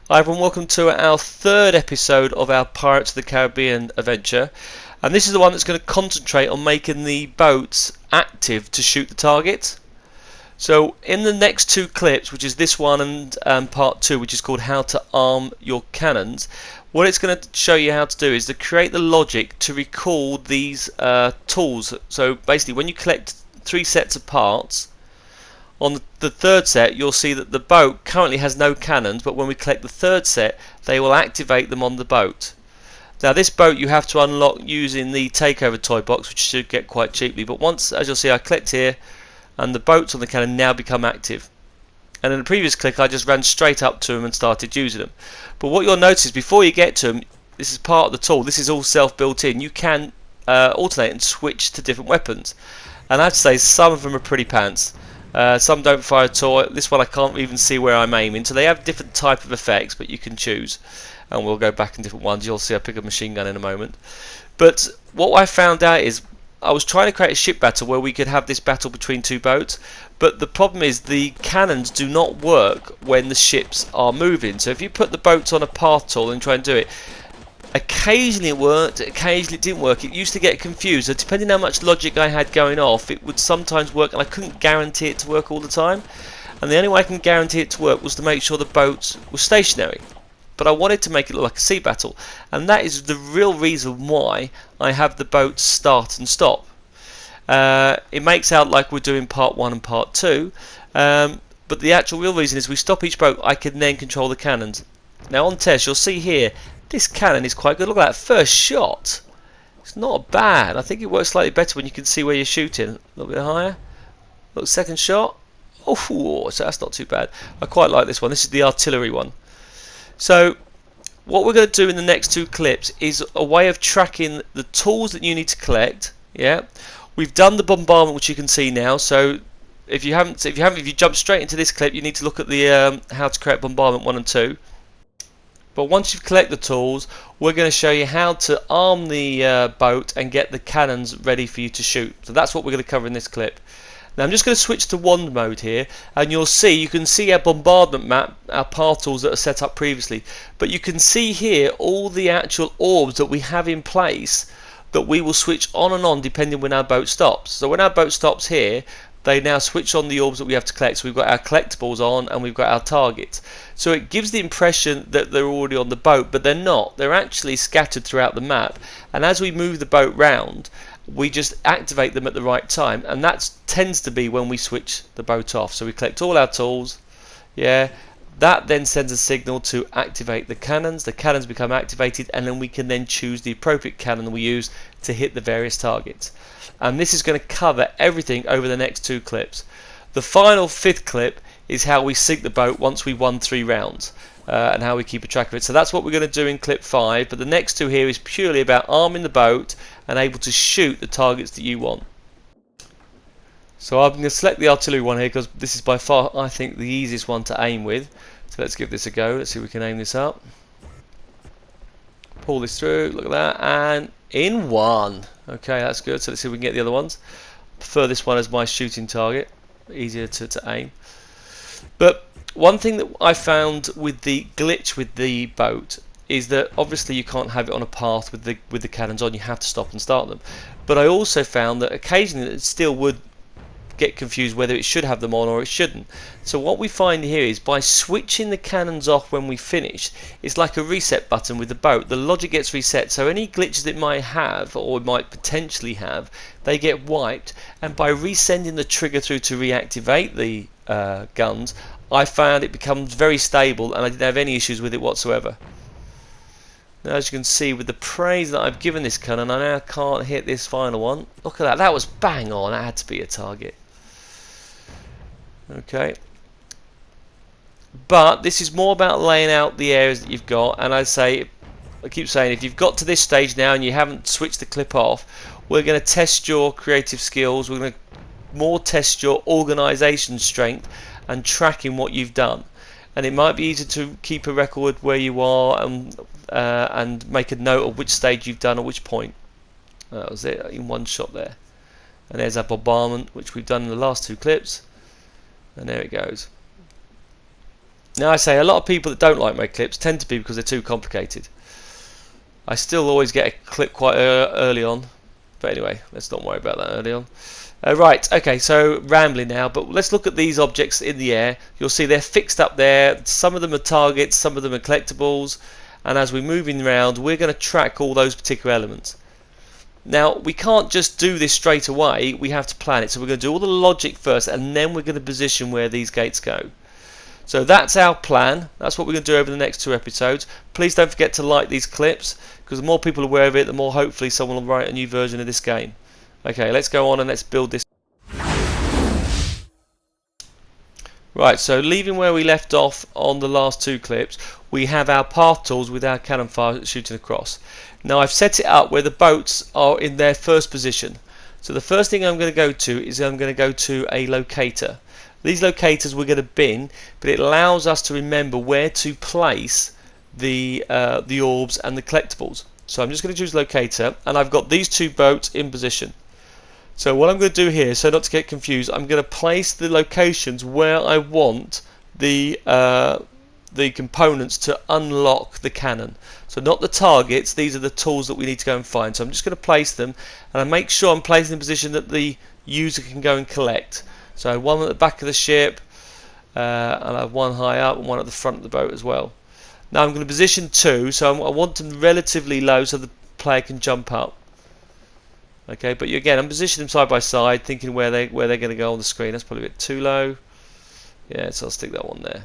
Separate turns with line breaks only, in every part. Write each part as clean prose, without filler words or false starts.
Hi everyone, welcome to our third episode of our Pirates of the Caribbean adventure, and this is the one that's going to concentrate on making the boats active to shoot the target. So in the next two clips, which is this one and part two, which is called how to arm your cannons, what it's going to show you how to do is to create the logic to recall these tools. So basically when you collect three sets of parts, on the third set you'll see that the boat currently has no cannons, but when we collect the third set they will activate them on the boat. Now this boat you have to unlock using the takeover toy box, which you should get quite cheaply, but once, as you'll see, I collect here and the boats on the cannon now become active. And in the previous click I just ran straight up to them and started using them. But what you'll notice before you get to them, this is part of the tool, this is all self-built in, you can alternate and switch to different weapons. And I have to say some of them are pretty pants. Some don't fire at all. This one I can't even see where I'm aiming. So they have different type of effects, but you can choose. And we'll go back in different ones. You'll see I pick a machine gun in a moment. But what I found out is I was trying to create a ship battle where we could have this battle between two boats. But the problem is the cannons do not work when the ships are moving. So if you put the boats on a path tool and try and do it, occasionally it worked, occasionally it didn't work. It used to get confused. So depending on how much logic I had going off, it would sometimes work, and I couldn't guarantee it to work all the time. And the only way I can guarantee it to work was to make sure the boats were stationary. But I wanted to make it look like a sea battle, and that is the real reason why I have the boats start and stop. It makes out like we're doing part one and part two, but the actual real reason is we stop each boat, I can then control the cannons. Now on test you'll see here this cannon is quite good. Look at that first shot. It's not bad. I think it works slightly better when you can see where you're shooting. A little bit higher. Look, second shot. Oh, so that's not too bad. I quite like this one. This is the artillery one. So what we're going to do in the next two clips is a way of tracking the tools that you need to collect. Yeah, we've done the bombardment, which you can see now. So if you jump straight into this clip, you need to look at the how to create bombardment 1 and 2. But once you've collected the tools, we're going to show you how to arm the boat and get the cannons ready for you to shoot. So that's what we're going to cover in this clip. Now I'm just going to switch to wand mode here, and you can see our bombardment map, our path tools that are set up previously. But you can see here all the actual orbs that we have in place that we will switch on and on depending when our boat stops. So when our boat stops here, they now switch on the orbs that we have to collect. So we've got our collectibles on and we've got our targets. So it gives the impression that they're already on the boat, but they're not. They're actually scattered throughout the map. And as we move the boat round, we just activate them at the right time. And that tends to be when we switch the boat off. So we collect all our tools. Yeah. That then sends a signal to activate the cannons. The cannons become activated, and then we can then choose the appropriate cannon we use to hit the various targets. And this is going to cover everything over the next two clips. The final fifth clip is how we sink the boat once we've won 3 rounds, and how we keep a track of it. So that's what we're going to do in clip 5, but the next two here is purely about arming the boat and able to shoot the targets that you want. So I'm going to select the artillery one here because this is by far, I think, the easiest one to aim with. So let's give this a go. Let's see if we can aim this up. Pull this through, look at that, and in one. Okay, that's good. So let's see if we can get the other ones. Prefer this one as my shooting target. Easier to aim. But one thing that I found with the glitch with the boat is that obviously you can't have it on a path with the cannons on. You have to stop and start them. But I also found that occasionally it still would get confused whether it should have them on or it shouldn't. So what we find here is by switching the cannons off when we finish, it's like a reset button with the boat. The logic gets reset, so any glitches it might have or it might potentially have, they get wiped, and by resending the trigger through to reactivate the guns, I found it becomes very stable and I didn't have any issues with it whatsoever. Now, as you can see with the praise that I've given this cannon, I now can't hit this final one. Look at that, that was bang on, that had to be a target. Okay, but this is more about laying out the areas that you've got, and I keep saying, if you've got to this stage now and you haven't switched the clip off, we're going to test your creative skills, we're going to more test your organisation strength and tracking what you've done. And it might be easy to keep a record where you are and make a note of which stage you've done at which point. That was it in one shot there. And there's our bombardment, which we've done in the last two clips. And there it goes. Now I say a lot of people that don't like my clips tend to be because they're too complicated. I still always get a clip quite early on, but anyway, let's not worry about that early on. Right, okay, so rambling now, but let's look at these objects in the air. You'll see they're fixed up there. Some of them are targets, some of them are collectibles, and as we're moving around, we're going to track all those particular elements. Now, we can't just do this straight away, we have to plan it. So we're going to do all the logic first, and then we're going to position where these gates go. So that's our plan. That's what we're going to do over the next 2 episodes. Please don't forget to like these clips, because the more people are aware of it, the more hopefully someone will write a new version of this game. Okay, let's go on and let's build this. Right, so leaving where we left off on the last 2 clips, we have our path tools with our cannon fire shooting across. Now I've set it up where the boats are in their first position. So the first thing I'm going to go to is I'm going to go to a locator. These locators we're going to bin, but it allows us to remember where to place the orbs and the collectibles. So I'm just going to choose locator, and I've got these 2 boats in position. So what I'm going to do here, so not to get confused, I'm going to place the locations where I want the components to unlock the cannon. So not the targets, these are the tools that we need to go and find. So I'm just going to place them, and I make sure I'm placing in a position that the user can go and collect. So I have one at the back of the ship, and I have one high up and one at the front of the boat as well. Now I'm going to position 2, so I want them relatively low so the player can jump up. Okay, but again, I'm positioning them side by side, thinking where they're going to go on the screen. That's probably a bit too low. Yeah, so I'll stick that one there.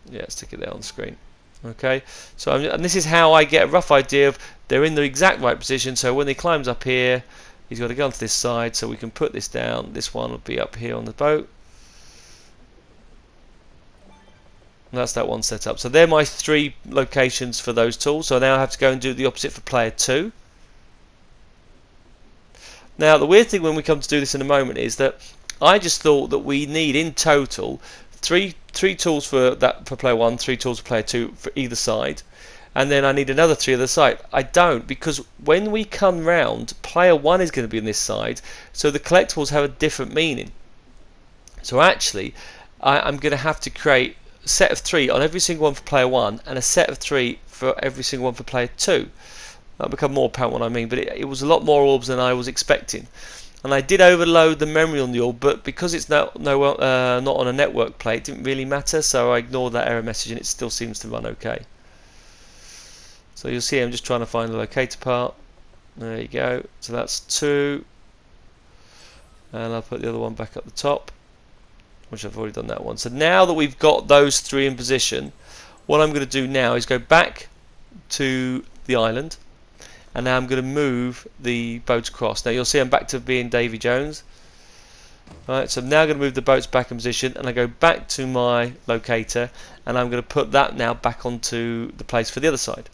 Yeah, stick it there on the screen. Okay, so and this is how I get a rough idea of they're in the exact right position. So when he climbs up here, he's got to go onto this side, so we can put this down. This one will be up here on the boat. And that's that one set up. So they're my 3 locations for those tools. So now I have to go and do the opposite for player 2. Now the weird thing when we come to do this in a moment is that I just thought that we need in total three tools for player 1, 3 tools for player 2 for either side, and then I need another 3 other side. I don't, because when we come round, player 1 is going to be on this side, so the collectibles have a different meaning. So actually I'm going to have to create a set of 3 on every single one for player 1 and a set of 3 for every single one for player 2. That'll become more apparent what I mean, but it was a lot more orbs than I was expecting. And I did overload the memory on the orb, but because it's not on a network plate, it didn't really matter, so I ignored that error message and it still seems to run okay. So you'll see I'm just trying to find the locator part. There you go. So that's 2. And I'll put the other one back up the top, which I've already done that one. So now that we've got those 3 in position, what I'm going to do now is go back to the island. And now I'm going to move the boats across. Now you'll see I'm back to being Davy Jones. Alright, so I'm now going to move the boats back in position, and I go back to my locator, and I'm going to put that now back onto the place for the other side.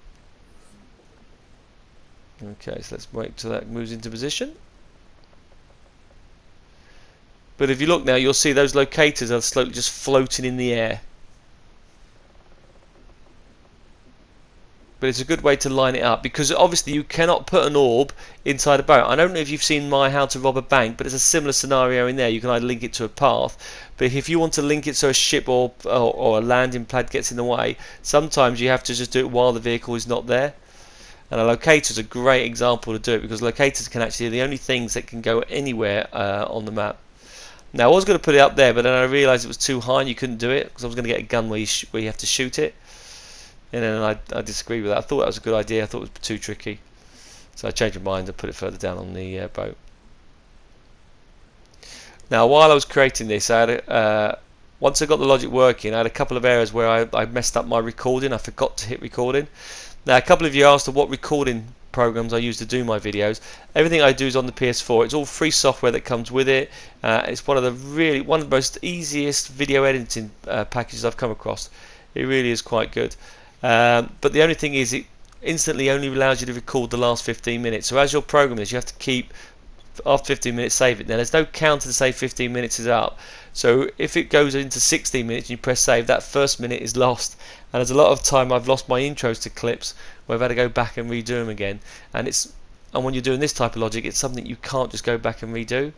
Okay, so let's wait till that moves into position. But if you look now, you'll see those locators are slowly just floating in the air. But it's a good way to line it up, because obviously you cannot put an orb inside a boat. I don't know if you've seen my How to Rob a Bank, but it's a similar scenario in there. You can either link it to a path, but if you want to link it so a ship or a landing pad gets in the way, sometimes you have to just do it while the vehicle is not there. And a locator is a great example to do it, because locators can actually be the only things that can go anywhere on the map. Now I was going to put it up there, but then I realised it was too high and you couldn't do it, because I was going to get a gun where you have to shoot it. And then I disagreed with that. I thought that was a good idea. I thought it was too tricky. So I changed my mind and put it further down on the boat. Now while I was creating this, I had once I got the logic working, I had a couple of errors where I messed up my recording. I forgot to hit recording. Now a couple of you asked what recording programs I use to do my videos. Everything I do is on the PS4. It's all free software that comes with it. It's one of the most easiest video editing packages I've come across. It really is quite good. But the only thing is it instantly only allows you to record the last 15 minutes. So as you're programming this, you have to keep, after 15 minutes, save it. Now there's no counter to say 15 minutes is up. So if it goes into 16 minutes and you press save, that first minute is lost. And there's a lot of time I've lost my intros to clips where I've had to go back and redo them again. And when you're doing this type of logic, it's something you can't just go back and redo.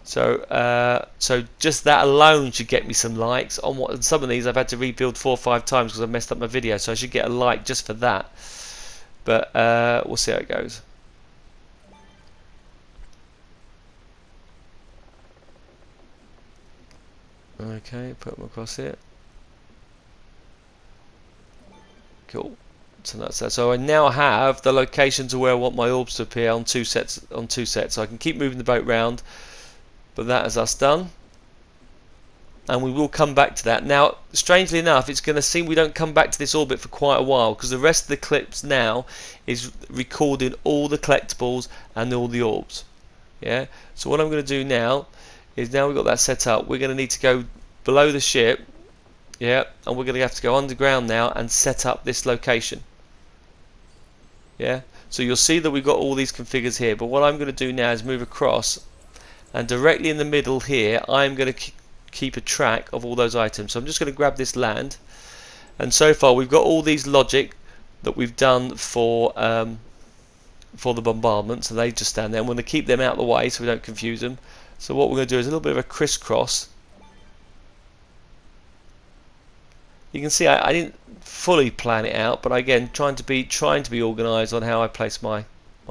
So just that alone should get me some likes. On some of these I've had to rebuild 4 or 5 times because I messed up my video, so I should get a like just for that. But we'll see how it goes. Okay, put them across here. Cool. So that's that. So I now have the locations of where I want my orbs to appear on two sets. So I can keep moving the boat round. But that is us done. And we will come back to that. Now, strangely enough, it's going to seem we don't come back to this orbit for quite a while because the rest of the clips now is recording all the collectibles and all the orbs. Yeah. So what I'm going to do now is, now we've got that set up, we're going to need to go below the ship. Yeah, and we're going to have to go underground now and set up this location. Yeah, so you'll see that we've got all these configures here, but what I'm going to do now is move across, and directly in the middle here I'm going to keep a track of all those items. So I'm just going to grab this land, and so far we've got all these logic that we've done for the bombardment, so they just stand there. I'm going to keep them out of the way so we don't confuse them. So what we're going to do is a little bit of a crisscross. You can see I didn't fully plan it out, but again, trying to be organised on how I place my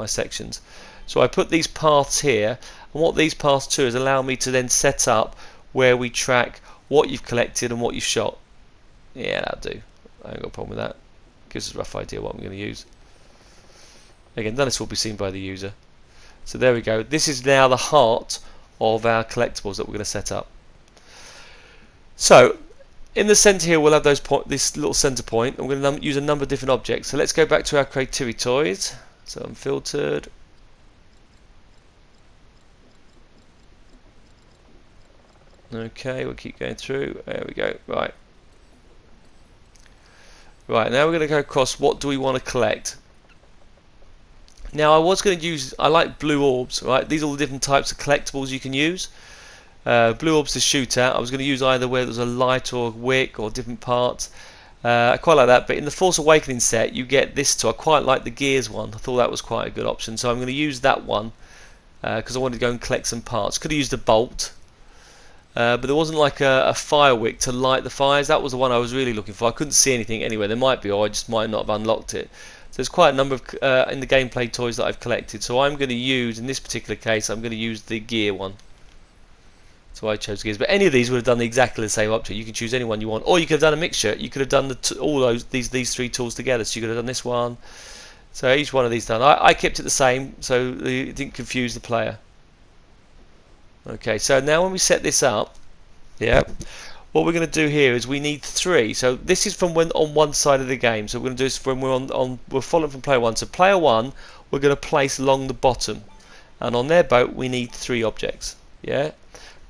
sections. So I put these paths here, and what these paths do is allow me to then set up where we track what you've collected and what you've shot. Yeah, that'll do. I ain't got a problem with that. Gives us a rough idea what I'm going to use. Again, none of this will be seen by the user. So there we go. This is now the heart of our collectibles that we're going to set up. So in the center here we'll have this little center point. I'm going to use a number of different objects. So let's go back to our creativity toys. So unfiltered. Okay, we'll keep going through. There we go. Right. Right, now we're going to go across. What do we want to collect? Now I like blue orbs, right? These are all the different types of collectibles you can use. Blue orbs to shoot at. I was going to use either where there's a light or a wick or different parts. I quite like that, but in the Force Awakening set you get this too. I quite like the gears one. I thought that was quite a good option, so I'm going to use that one because I wanted to go and collect some parts. Could have used a bolt, but there wasn't like a fire wick to light the fires. That was the one I was really looking for. I couldn't see anything anywhere. There might be, or I just might not have unlocked it. So there's quite a number of in the gameplay toys that I've collected. So I'm going to use, in this particular case, I'm going to use the gear one. So I chose gears, but any of these would have done exactly the same object. You can choose any one you want, or you could have done a mixture. You could have done all these three tools together. So you could have done this one. So each one of these done. I kept it the same, so it didn't confuse the player. Okay, so now when we set this up, yeah, what we're going to do here is we need 3. So this is from when on one side of the game. So we're going to do this when we're following from player 1. So player 1 we're going to place along the bottom, and on their boat we need 3 objects. Yeah.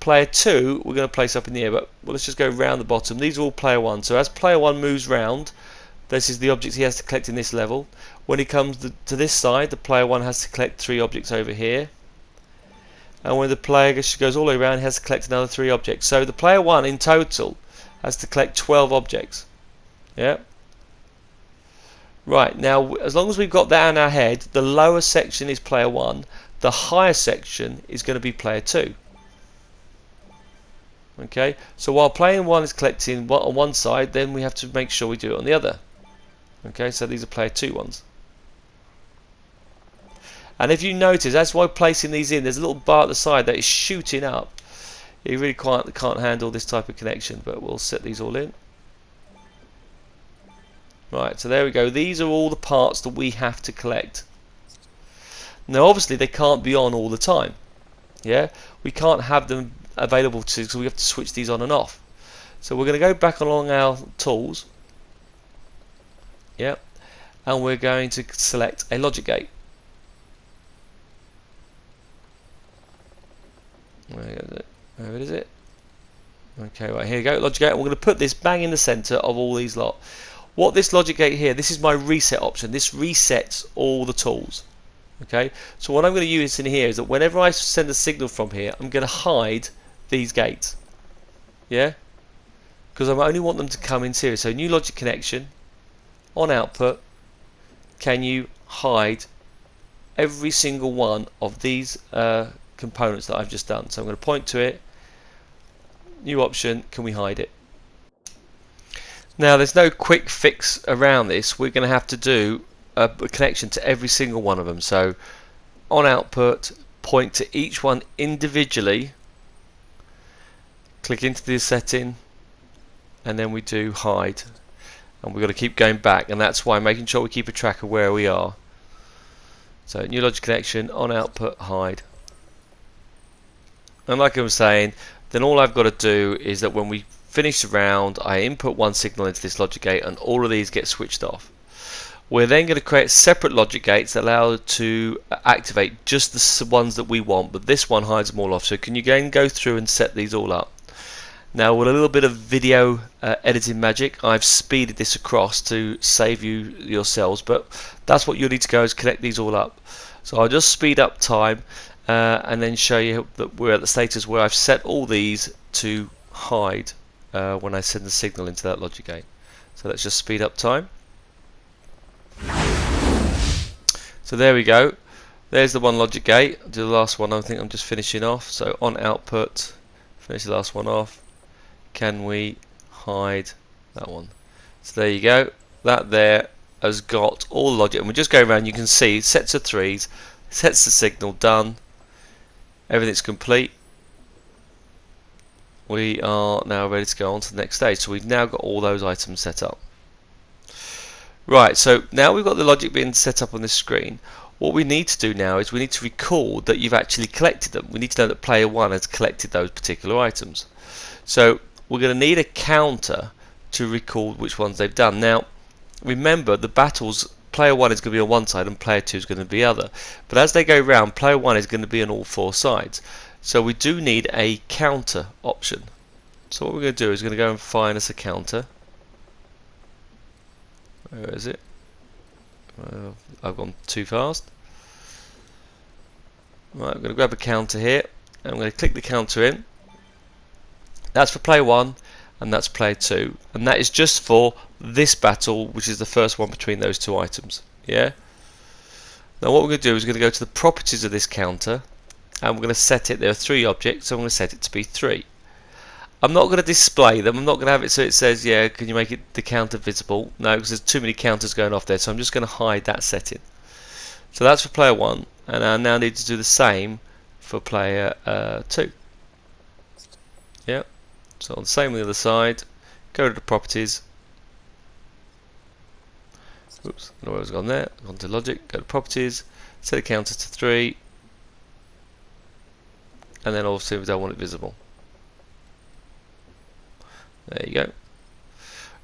Player 2 we're going to place up in the air, but let's just go round the bottom. These are all player 1. So as player 1 moves round, this is the objects he has to collect in this level. When he comes to this side, the player 1 has to collect 3 objects over here. And when the player goes all the way around, he has to collect another 3 objects. So the player 1 in total has to collect 12 objects. Yeah. Right, now as long as we've got that in our head, the lower section is player 1, the higher section is going to be player 2. Okay, so while player 1 is collecting on one side, then we have to make sure we do it on the other. Okay, so these are player 2 ones. And if you notice, that's why placing these in, there's a little bar at the side that is shooting up. You really can't handle this type of connection, but we'll set these all in. Right, so there we go. These are all the parts that we have to collect. Now obviously they can't be on all the time. Yeah, we can't have them available to, because we have to switch these on and off. So we're going to go back along our tools. Yeah, and we're going to select a logic gate. Where is it? Okay, right, here you go, logic gate. We're going to put this bang in the center of all these lot. What this logic gate here, this is my reset option. This resets all the tools. Okay, so what I'm going to use in here is that whenever I send a signal from here, I'm going to hide these gates. Yeah, because I only want them to come in series. So new logic connection, on output, can you hide every single one of these components that I've just done. So I'm going to point to it, new option, can we hide it? Now there's no quick fix around this, we're going to have to do a connection to every single one of them. So on output, point to each one individually, click into the setting, and then we do hide, and we've got to keep going back, and that's why making sure we keep a track of where we are. So new logic connection, on output, hide. And like I was saying, then all I've got to do is that when we finish the round, I input one signal into this logic gate and all of these get switched off. We're then going to create separate logic gates that allow to activate just the ones that we want, but this one hides them all off. So can you again go through and set these all up? Now with a little bit of video editing magic, I've speeded this across to save you yourselves, but that's what you'll need to go is connect these all up. So I'll just speed up time and then show you that we're at the status where I've set all these to hide when I send the signal into that logic gate. So let's just speed up time. So there we go. There's the one logic gate. I'll do the last one. I think I'm just finishing off. So on output, finish the last one off. Can we hide that one? So there you go. That there has got all the logic, and we just go around. You can see sets of threes, sets the signal, done. Everything's complete. We are now ready to go on to the next stage. So we've now got all those items set up. Right, so now we've got the logic being set up on this screen. What we need to do now is we need to record that you've actually collected them. We need to know that player 1 has collected those particular items. So we're going to need a counter to record which ones they've done. Now remember, the battles, player 1 is going to be on one side and player 2 is going to be the other. But as they go round, player 1 is going to be on all four sides. So we do need a counter option. So what we're going to do is we're going to go and find us a counter. Where is it? I've gone too fast. Right, I'm going to grab a counter here, and I'm going to click the counter in. That's for player 1, and that's player 2, and that is just for this battle, which is the first one between those two items. Yeah. Now what we're going to do is we're going to go to the properties of this counter, and we're going to set it. There are 3 objects, so I'm going to set it to be 3. I'm not going to display them. I'm not going to have it so it says, yeah, can you make it the counter visible? No, because there's too many counters going off there, so I'm just going to hide that setting. So that's for player 1, and I now need to do the same for player 2. Yeah. So on the same on the other side, go to the properties. Oops, I don't know where I was gone there. Gone to logic, go to properties, set the counter to 3, and then obviously we don't want it visible. There you go.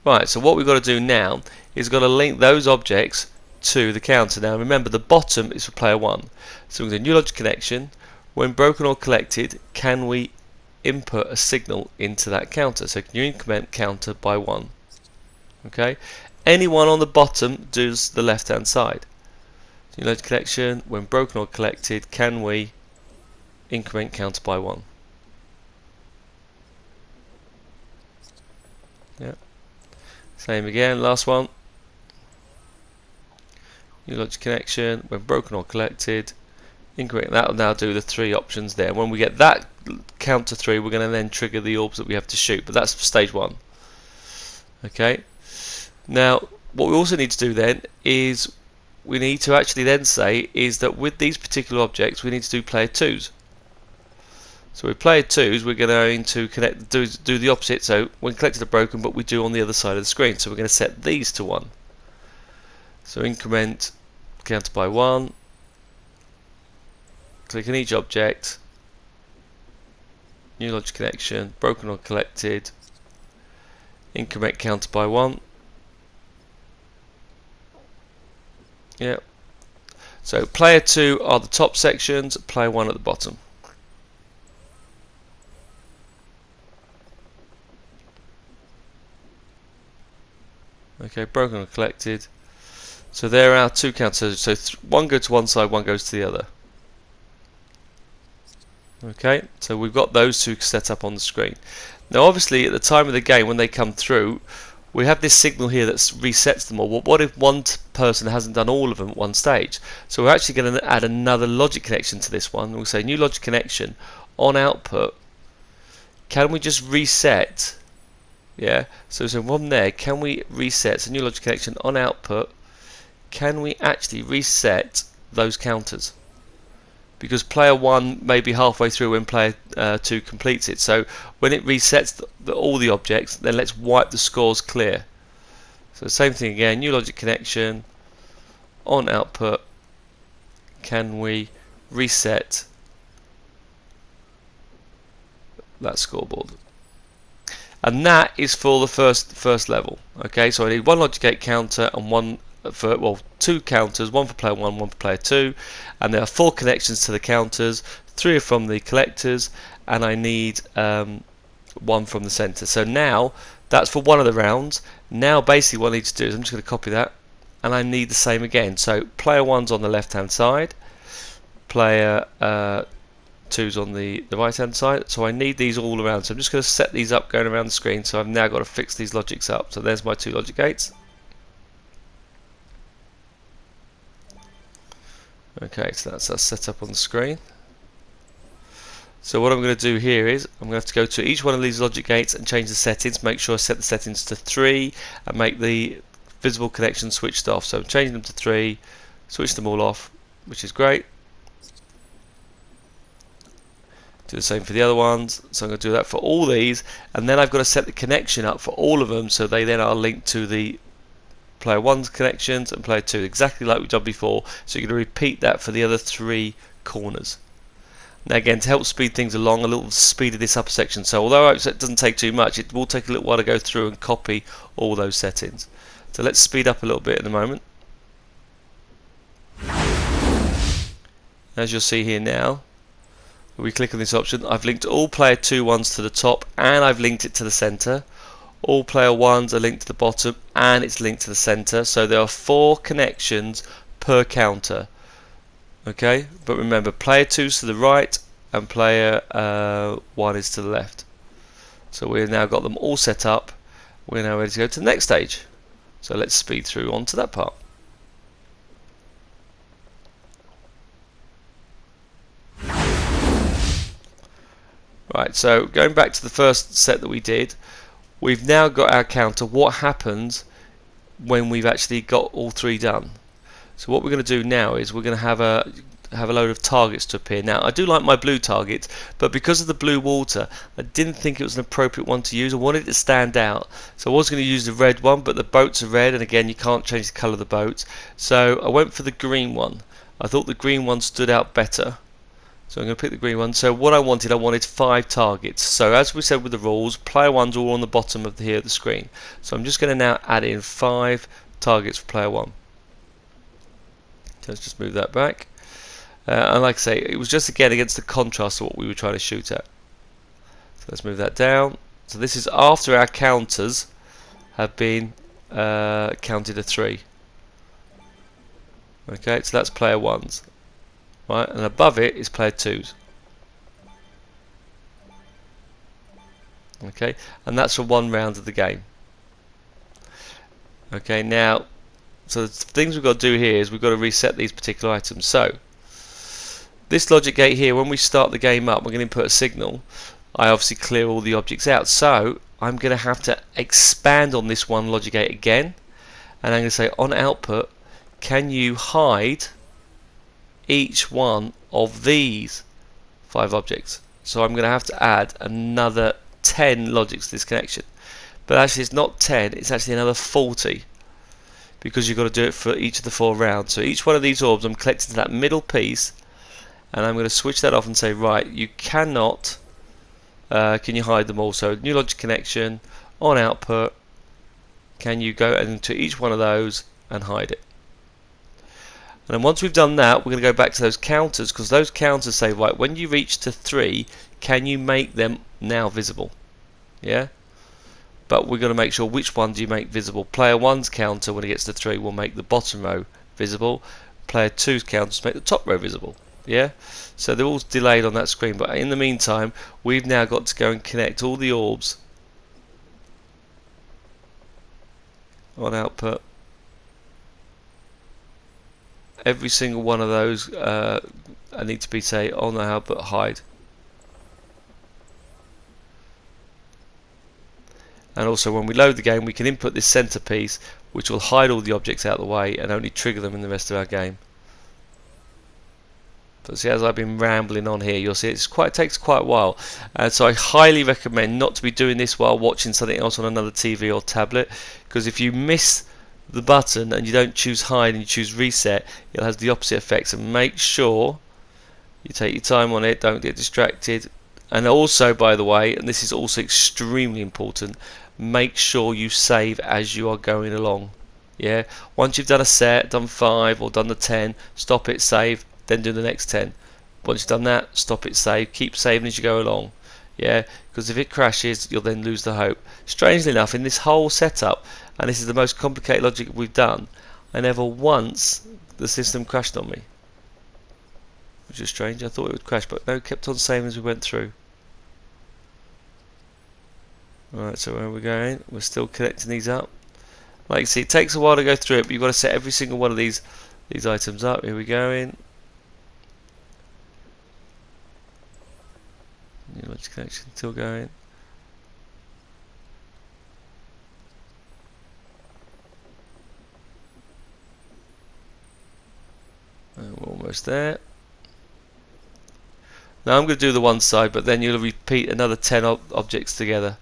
Right, so what we've got to do now is we've got to link those objects to the counter. Now remember, the bottom is for player 1. So we're going to do new logic connection. When broken or collected, can we input a signal into that counter? So can you increment counter by 1? Okay. Anyone on the bottom does the left hand side. So new logic connection. When broken or collected, can we increment counter by 1? Yeah. Same again, last one. New logic connection, when broken or collected, increment. That will now do the 3 options there. When we get that count to 3, we're going to then trigger the orbs that we have to shoot, but that's for stage 1. Okay. Now, what we also need to do then is we need to actually then say is that with these particular objects, we need to do player 2s. So with player 2s, we're going to connect, do the opposite. So when collected are broken, but we do on the other side of the screen. So we're going to set these to 1. So increment counter by 1. Click on each object. New logic connection. Broken or collected. Increment counter by 1. Yeah. So player 2 are the top sections. Player 1 at the bottom. Okay, broken or collected. So there are our 2 counters. So one goes to one side, one goes to the other. Okay, so we've got those 2 set up on the screen. Now obviously at the time of the game when they come through, we have this signal here that resets them all. Well, what if one person hasn't done all of them at one stage? So we're actually going to add another logic connection to this one. We'll say new logic connection on output. Can we just reset? Yeah, so from there, can we reset? So new logic connection on output. Can we actually reset those counters? Because player 1 may be halfway through when player 2 completes it. So when it resets all the objects, then let's wipe the scores clear. So same thing again, new logic connection on output. Can we reset that scoreboard? And that is for the first level. Okay, so I need one logic gate counter and one for, well, two counters, one for player 1, one for player 2, and there are 4 connections to the counters, 3 are from the collectors, and I need 1 from the center. So now that's for one of the rounds. Now basically what I need to do is I'm just going to copy that, and I need the same again. So player 1's on the left hand side, player 2's on the right hand side, so I need these all around. So I'm just going to set these up going around the screen. So I've now got to fix these logics up. So there's my 2 logic gates. Okay, so that's set up on the screen. So what I'm going to do here is I'm going to have to go to each one of these logic gates and change the settings. Make sure I set the settings to 3 and make the visible connection switched off. So I'm changing them to 3, switch them all off, which is great. Do the same for the other ones. So I'm going to do that for all these, and then I've got to set the connection up for all of them so they then are linked to the player 1's connections and player 2, exactly like we've done before. So you're going to repeat that for the other 3 corners. Now again, to help speed things along, a little speed of this upper section. So although it doesn't take too much, it will take a little while to go through and copy all those settings. So let's speed up a little bit in a moment. As you'll see here now, we click on this option, I've linked all player 2 ones to the top and I've linked it to the center. All player 1s are linked to the bottom and it's linked to the center. So there are 4 connections per counter. Okay, but remember, player 2's to the right and player 1 is to the left. So we've now got them all set up. We're now ready to go to the next stage. So let's speed through on to that part. Right, so going back to the first set that we did, we've now got our counter. What happens when we've actually got all 3 done? So what we're going to do now is we're going to have a load of targets to appear. Now I do like my blue targets, but because of the blue water I didn't think it was an appropriate one to use. I wanted it to stand out, so I was going to use the red one, but the boats are red and again you can't change the colour of the boats, so I went for the green one. I thought the green one stood out better, so I'm going to pick the green one. So what I wanted 5 targets. So as we said with the rules, player 1's all on the bottom of the screen, so I'm just going to now add in 5 targets for player 1. So let's just move that back. And like I say, it was just again against the contrast of what we were trying to shoot at. So let's move that down. So this is after our counters have been counted to 3. Okay, so that's player 1's. Right, and above it is player 2's. Okay, and that's for 1 round of the game. Okay, now, so the things we've got to do here is we've got to reset these particular items. So this logic gate here, when we start the game up, we're going to input a signal. I obviously clear all the objects out, so I'm going to have to expand on this one logic gate again, and I'm going to say on output, can you hide each one of these 5 objects? So I'm going to have to add another 10 logics to this connection, but actually it's not 10, it's actually another 40, because you've got to do it for each of the 4 rounds. So each one of these orbs I'm collecting to that middle piece, and I'm going to switch that off and say, right, you cannot, can you hide them all? So new logic connection on output, can you go into each one of those and hide it? And then once we've done that, we're going to go back to those counters, because those counters say, right, when you reach to 3, can you make them now visible? Yeah, but we're going to make sure which one do you make visible. Player 1's counter when it gets to 3 will make the bottom row visible. Player 2's counters make the top row visible. Yeah, so they're all delayed on that screen, but in the meantime we've now got to go and connect all the orbs on output. Every single one of those I need to be, say, on the output hide. And also when we load the game we can input this centerpiece which will hide all the objects out of the way and only trigger them in the rest of our game. But see, as I've been rambling on here, you'll see it takes quite a while, and so I highly recommend not to be doing this while watching something else on another TV or tablet, because if you miss the button and you don't choose hide and you choose reset, it has the opposite effect. So make sure you take your time on it, don't get distracted. And also, by the way, and this is also extremely important, make sure you save as you are going along. Yeah, once you've done a set, done 5 or done the 10, stop it, save, then do the next 10. Once you've done that, stop it, save, keep saving as you go along. Yeah, because if it crashes, you'll then lose the hope. Strangely enough, in this whole setup, and this is the most complicated logic we've done, I never once the system crashed on me. Which is strange. I thought it would crash, but no, it kept on saving as we went through. Alright, so where are we going? We're still connecting these up. Like you see, it takes a while to go through it, but you've got to set every single one of these items up. Here we go in. New logic connection still going. And we're almost there. Now I'm going to do the one side, but then you'll repeat another 10 objects together.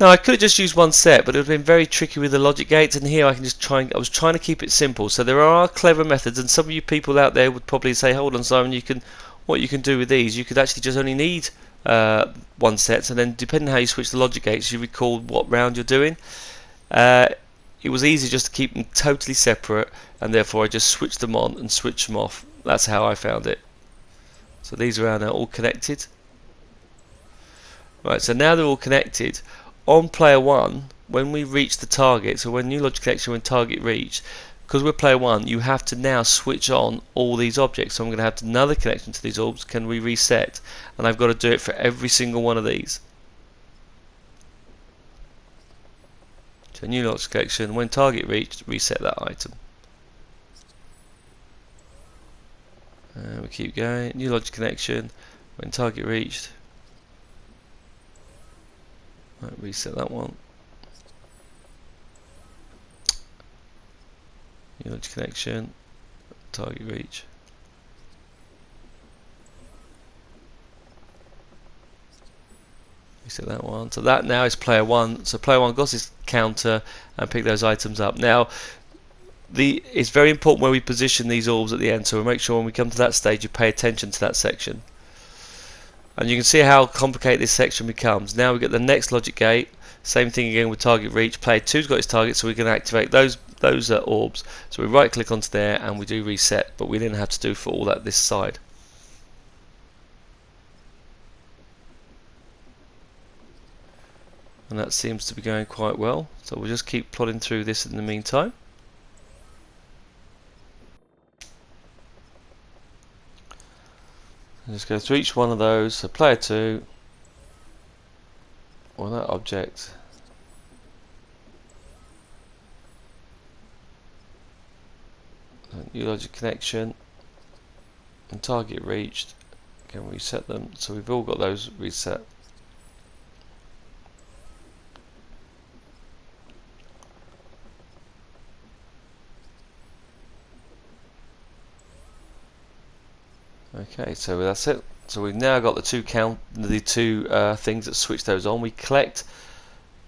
Now I could have just used one set, but it would have been very tricky with the logic gates, and here I can just I was trying to keep it simple. So there are clever methods, and some of you people out there would probably say, hold on Simon, what you can do with these, you could actually just only need one set, and then depending on how you switch the logic gates, you record what round you're doing. It was easy just to keep them totally separate, and therefore I just switched them on and switched them off. That's how I found it. So these are now all connected. Right, so now they're all connected. On player 1, when we reach the target, so when new logic connection, when target reached, because we're player 1, you have to now switch on all these objects. So I'm going to have another connection to these orbs. Can we reset? And I've got to do it for every single one of these. So new logic connection, when target reached, reset that item. And we keep going. New logic connection, when target reached. Right, reset that one. New logic connection, target reach. Reset that one. So that now is player 1. So player 1 got his counter and pick those items up. Now it's very important where we position these orbs at the end, so we'll make sure when we come to that stage you pay attention to that section. And you can see how complicated this section becomes. Now we get the next logic gate, same thing again with target reach. Player 2's got his target, so we can activate those orbs. So we right click onto there and we do reset, but we didn't have to do for all that this side. And that seems to be going quite well, so we'll just keep plodding through this in the meantime. And just go through each one of those. So player 2, or that object, new logic connection, and target reached. Can reset them, so we've all got those reset. Okay, so that's it. So we've now got the two things that switch those on. We collect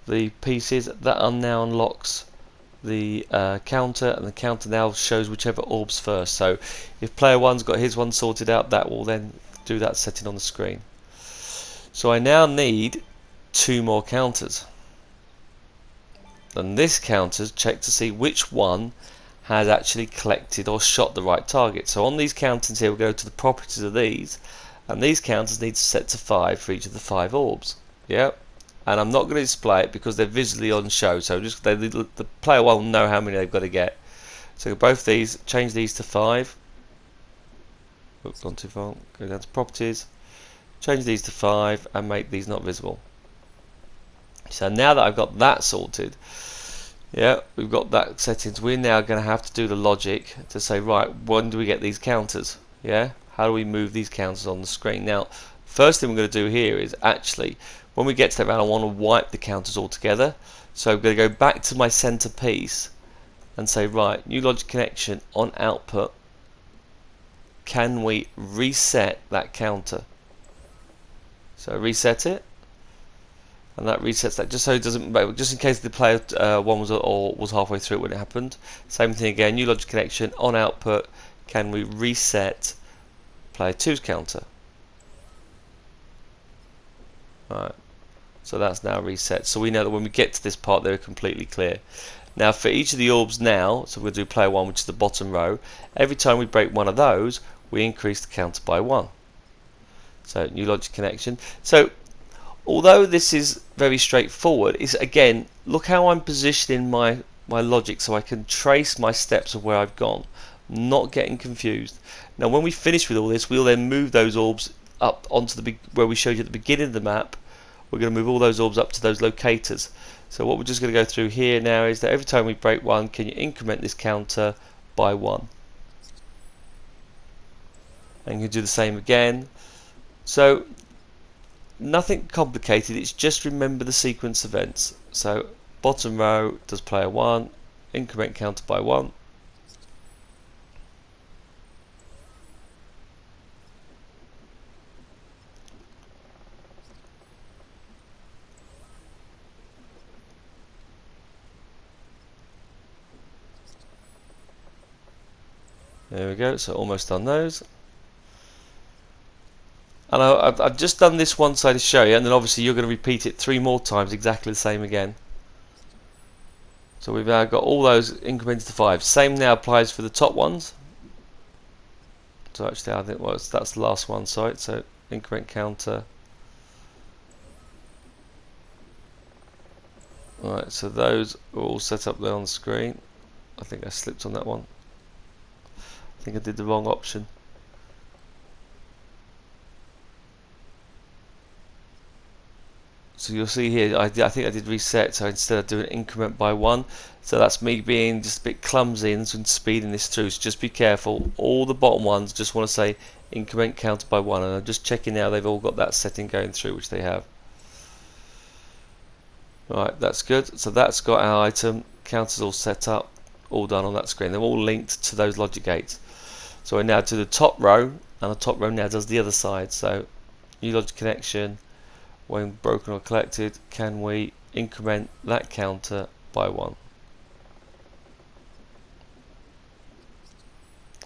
the pieces. That now unlocks the counter, and the counter now shows whichever orbs first. So if player 1's got his one sorted out, that will then do that setting on the screen. So I now need 2 more counters. And this counter's check to see which one has actually collected or shot the right target. So on these counters here, we'll go to the properties of these, and these counters need to set to 5 for each of the 5 orbs. Yep. And I'm not going to display it because they're visually on show, so just the player will know how many they've got to get. So both these, change these to 5. Oops, gone too far. Go down to properties, change these to 5, and make these not visible. So now that I've got that sorted, Yeah, we've got that settings. We're now going to have to do the logic to say, right, when do we get these counters? Yeah, how do we move these counters on the screen? Now, first thing we're going to do here is actually, when we get to that round, I want to wipe the counters altogether. So I'm going to go back to my center piece and say, right, new logic connection on output. Can we reset that counter? So reset it. And that resets that just so it doesn't, just in case the player one was halfway through it when it happened. Same thing again, new logic connection on output. Can we reset player two's counter? Right, so that's now reset. So we know that when we get to this part, they're completely clear. Now for each of the orbs now, so we'll do player one, which is the bottom row. Every time we break one of those, we increase the counter by 1. So new logic connection. So although this is very straightforward, is again, look how I'm positioning my logic so I can trace my steps of where I've gone, not getting confused. Now when we finish with all this, we'll then move those orbs up onto the where we showed you at the beginning of the map. We're going to move all those orbs up to those locators. So what we're just going to go through here now is that every time we break one, can you increment this counter by 1? And you can do the same again. So nothing complicated, it's just remember the sequence events. So bottom row does player 1, increment counter by 1. There we go, so almost done those. And I've just done this one side to show you, and then obviously you're going to repeat it 3 more times exactly the same again. So we've now got all those incremented to 5. Same now applies for the top ones. So actually I think that's the last one, sorry. So increment counter. Alright, so those are all set up there on the screen. I think I slipped on that one. I think I did the wrong option. So you'll see here, I think I did reset, so instead of doing increment by 1, so that's me being just a bit clumsy and speeding this through, so just be careful. All the bottom ones just want to say increment counter by 1, and I'm just checking now they've all got that setting going through, which they have. Right, that's good. So that's got our item, counters all set up, all done on that screen. They're all linked to those logic gates. So we're now to the top row, and the top row now does the other side. So new logic connection. When broken or collected, can we increment that counter by 1?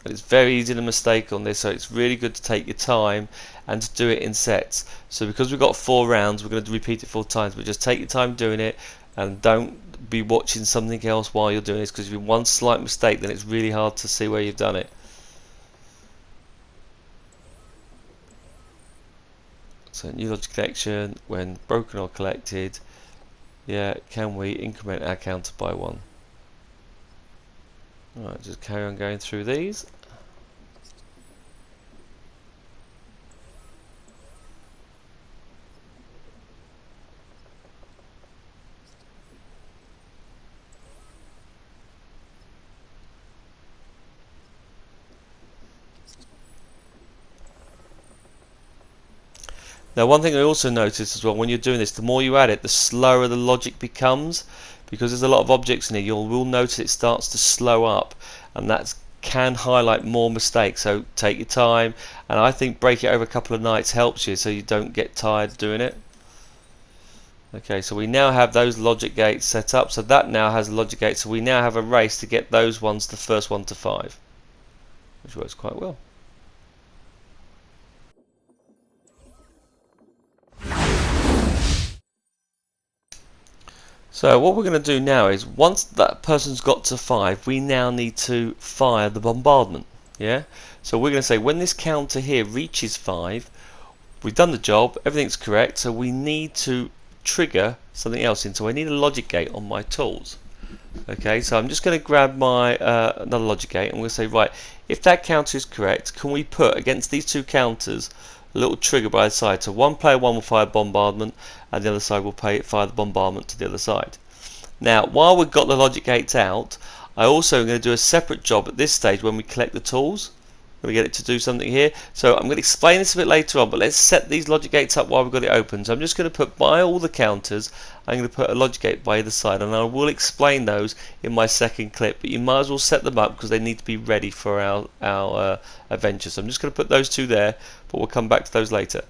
And it's very easy to mistake on this, so it's really good to take your time and to do it in sets. So because we've got 4 rounds, we're going to repeat it 4 times, but just take your time doing it and don't be watching something else while you're doing this, because if you have one slight mistake, then it's really hard to see where you've done it. So new logic connection, when broken or collected, yeah, can we increment our counter by 1? Alright, just carry on going through these. Now one thing I also noticed as well, when you're doing this, the more you add it, the slower the logic becomes, because there's a lot of objects in here. You will notice it starts to slow up, and that can highlight more mistakes. So take your time, and I think break it over a couple of nights helps you so you don't get tired doing it. Okay, so we now have those logic gates set up, so that now has a logic gate, so we now have a race to get those ones, the first one to 5, which works quite well. So what we're going to do now is, once that person's got to 5, we now need to fire the bombardment. Yeah. So we're going to say when this counter here reaches 5, we've done the job, everything's correct. So we need to trigger something else in. So I need a logic gate on my tools. Okay. So I'm just going to grab my another logic gate, and we'll say, right, if that counter is correct, can we put against these 2 counters a little trigger by the side? So one player 1 will fire bombardment, and the other side will fire the bombardment to the other side. Now, while we've got the logic gates out, I also am going to do a separate job at this stage when we collect the tools. I'm going to get it to do something here. So I'm going to explain this a bit later on, but let's set these logic gates up while we've got it open. So I'm just going to put by all the counters, I'm going to put a logic gate by either side, and I will explain those in my second clip, but you might as well set them up because they need to be ready for our adventure. So I'm just going to put those two there, but we'll come back to those later.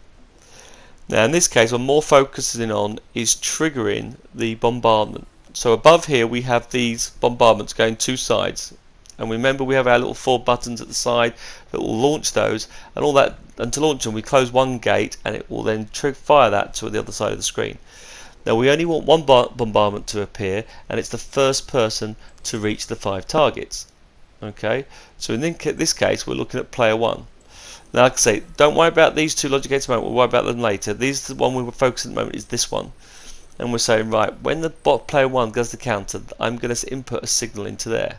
Now in this case, what I'm more focusing on is triggering the bombardment. So above here we have these bombardments going two sides, and remember we have our little 4 buttons at the side that will launch those, and all that. And to launch them we close one gate and it will then fire that to the other side of the screen. Now we only want one bombardment to appear, and it's the first person to reach the 5 targets. Okay, so in this case we're looking at player 1. Now like I say, don't worry about these two logic gates at the moment, we'll worry about them later. This is the one we were focusing at the moment, is this one. And we're saying, right, when the player 1 does the counter, I'm going to input a signal into there.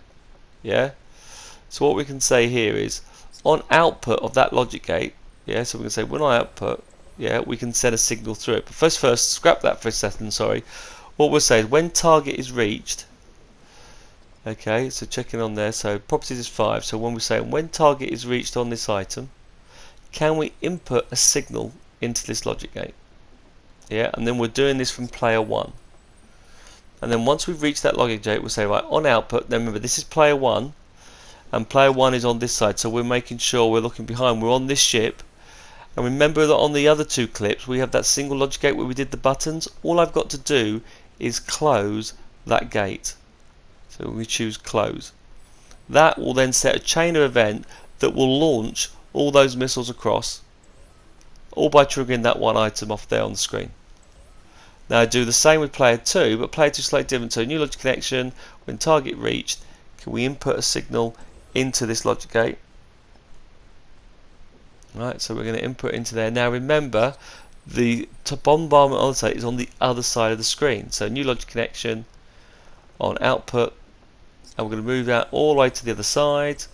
Yeah? So what we can say here is, on output of that logic gate, yeah, so we can say when I output, yeah, we can send a signal through it. But first, scrap that for a second, sorry. What we'll say is when target is reached, okay, so checking on there, so properties is 5, so when we're saying when target is reached on this item, can we input a signal into this logic gate? Yeah, and then we're doing this from player 1. And then once we've reached that logic gate, we'll say, right, on output, then remember this is player 1, and player 1 is on this side, so we're making sure we're looking behind, we're on this ship. And remember that on the other two clips, we have that single logic gate where we did the buttons. All I've got to do is close that gate. So we choose close. That will then set a chain of event that will launch all those missiles across, all by triggering that one item off there on the screen. Now I do the same with player 2, but player 2 is slightly different. So new logic connection, when target reached, can we input a signal into this logic gate? Right, so we're going to input into there. Now remember, the bombardment on the side is on the other side of the screen. So new logic connection on output, and we're going to move that all the way to the other side.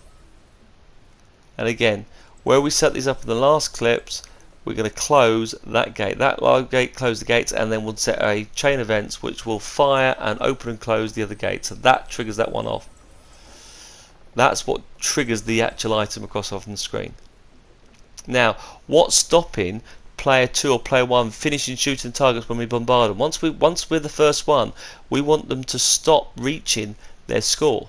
And again, where we set these up in the last clips, we're going to close that gate. That gate, close the gates, and then we'll set a chain of events which will fire and open and close the other gate. So that triggers that one off. That's what triggers the actual item across off the screen. Now, what's stopping player 2 or player 1 finishing shooting targets when we bombard them? Once we're the first one, we want them to stop reaching their score.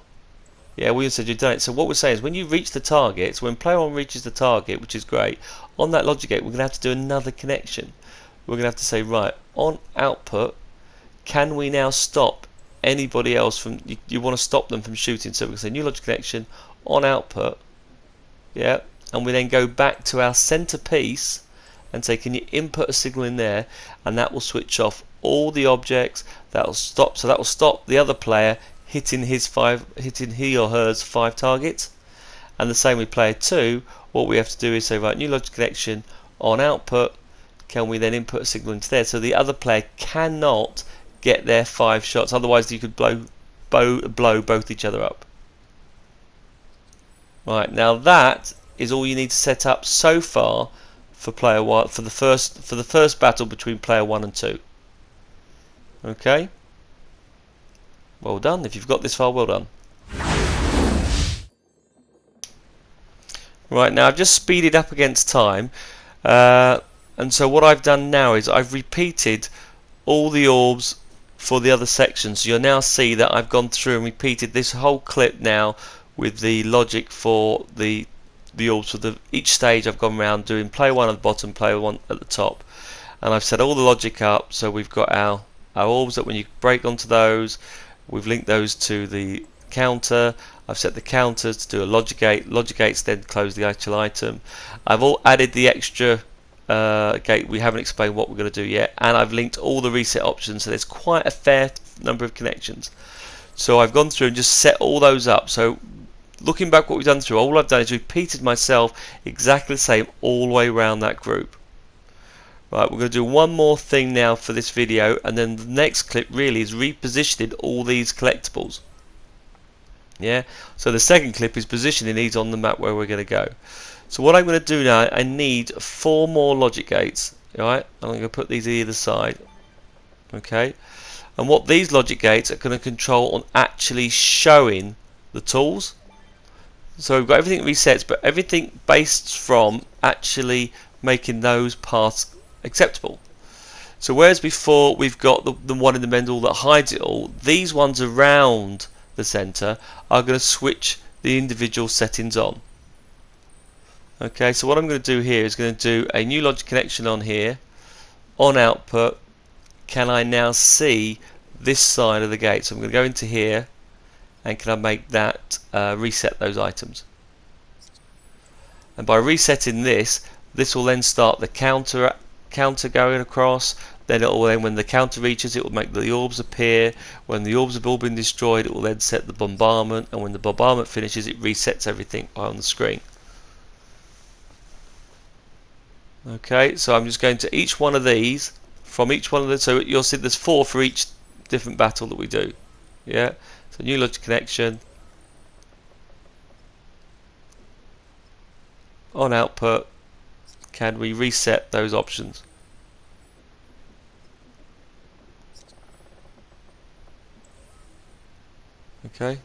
Yeah, we said you've done it. So what we're saying is when you reach the target, so when player 1 reaches the target, which is great, on that logic gate we're going to have to do another connection. We're going to have to say, right, on output, can we now stop anybody else from, you want to stop them from shooting, so we can say new logic connection on output, yeah, and we then go back to our center piece and say, can you input a signal in there, and that will switch off all the objects. That will stop, so that will stop the other player hitting he or hers 5 targets. And the same with player 2. What we have to do is say, right, new logic connection on output, can we then input a signal into there, so the other player cannot get their 5 shots, otherwise you could blow both each other up. Right, now that is all you need to set up so far for player 1, for the first battle between player 1 and 2. Okay, well done. If you've got this far, well done. Right, now I've just speeded up against time, and so what I've done now is I've repeated all the orbs for the other sections. So you'll now see that I've gone through and repeated this whole clip now with the logic for the orbs. For each stage I've gone around doing player 1 at the bottom, player 1 at the top, and I've set all the logic up. So we've got our orbs that when you break onto those, we've linked those to the counter. I've set the counters to do a logic gate. Logic gates then close the actual item. I've all added the extra gate. We haven't explained what we're going to do yet, and I've linked all the reset options, so there's quite a fair number of connections. So I've gone through and just set all those up. So looking back what we've done through, all I've done is repeated myself exactly the same all the way around that group. Right, we're going to do one more thing now for this video, and then the next clip really is repositioning all these collectibles. Yeah, so the second clip is positioning these on the map where we're going to go. So what I'm going to do now, I need 4 more logic gates. Alright, I'm going to put these either side. Okay, And what these logic gates are going to control on actually showing the tools. So we've got everything resets, but everything based from actually making those paths acceptable. So whereas before we've got the one in the middle that hides it all, these ones around the center are going to switch the individual settings on. Okay, so what I'm going to do here is going to do a new logic connection on here. On output, can I now see this side of the gate? So I'm going to go into here, and can I make that reset those items? And by resetting this, this will then start the counter going across. Then it will, when the counter reaches, it will make the orbs appear. When the orbs have all been destroyed, it will then set the bombardment, and when the bombardment finishes, it resets everything on the screen. Okay, so I'm just going to each one of these, from each one of them, so you'll see there's 4 for each different battle that we do. Yeah, so new logic connection, on output, can we reset those options? Okay,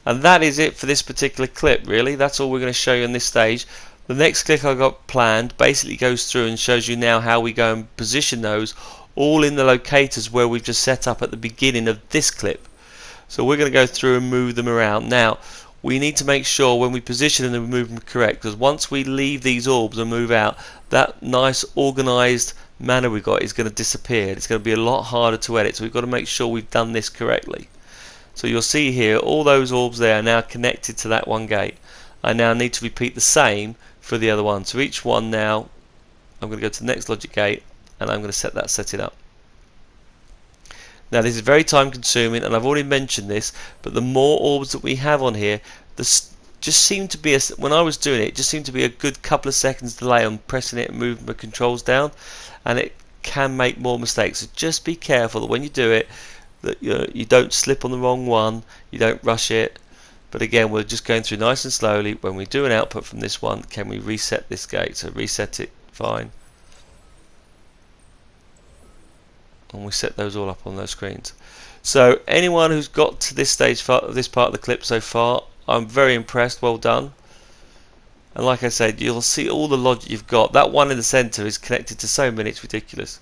and that is it for this particular clip. Really, that's all we're going to show you on this stage. The next clip I've got planned basically goes through and shows you now how we go and position those all in the locators where we've just set up at the beginning of this clip. So we're going to go through and move them around. Now we need to make sure when we position them that we move them correct, because once we leave these orbs and move out, that nice organized manner we got is going to disappear. It's going to be a lot harder to edit, so we've got to make sure we've done this correctly. So you'll see here all those orbs there are now connected to that one gate. I now need to repeat the same for the other one. So each one now, I'm going to go to the next logic gate and I'm going to set that setting up. Now this is very time consuming, and I've already mentioned this, but the more orbs that we have on here, this just seemed to be, when I was doing it, just seemed to be a good couple of seconds delay on pressing it and moving the controls down, and it can make more mistakes. So just be careful that when you do it, that you don't slip on the wrong one, you don't rush it. But again, we're just going through nice and slowly. When we do an output from this one, can we reset this gate? So reset it, fine. And we set those all up on those screens. So anyone who's got to this stage of this part of the clip so far, I'm very impressed, well done. And like I said, you'll see all the logic you've got. That one in the center is connected to so many, it's ridiculous.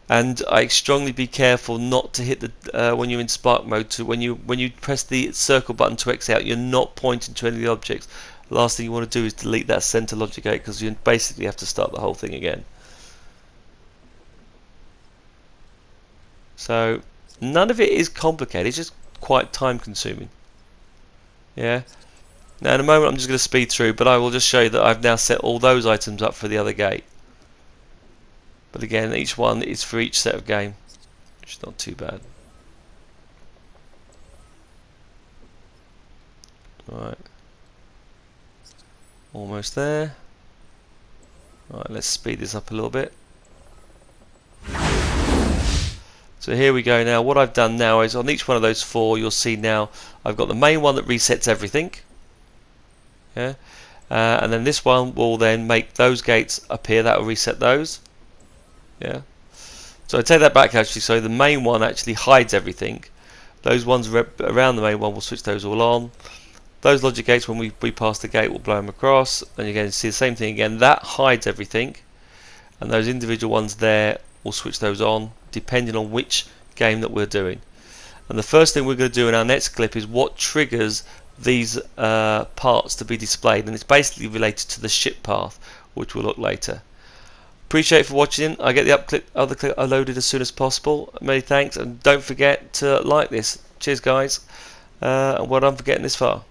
And I strongly be careful not to hit the when you're in spark mode. When you press the circle button to X out, you're not pointing to any of the objects. The last thing you want to do is delete that center logic gate, because you basically have to start the whole thing again. So none of it is complicated. It's just quite time consuming. Yeah. Now in a moment I'm just going to speed through, but I will just show you that I've now set all those items up for the other gate. But again, each one is for each set of game, which is not too bad. Right, almost there. Right, let's speed this up a little bit. So here we go now. What I've done now is on each one of those 4, you'll see now I've got the main one that resets everything. Yeah, and then this one will then make those gates appear. That will reset those. Yeah. So I take that back actually. So the main one actually hides everything. Those ones around the main one will switch those all on. Those logic gates, when we pass the gate, will blow them across. And you're going to see the same thing again. That hides everything. And those individual ones there will switch those on, depending on which game that we're doing. And the first thing we're going to do in our next clip is what triggers these parts to be displayed. And it's basically related to the ship path, which we'll look later. Appreciate it for watching. I get the other clip uploaded as soon as possible. Many thanks, and don't forget to like this. Cheers guys, and well done for getting this far.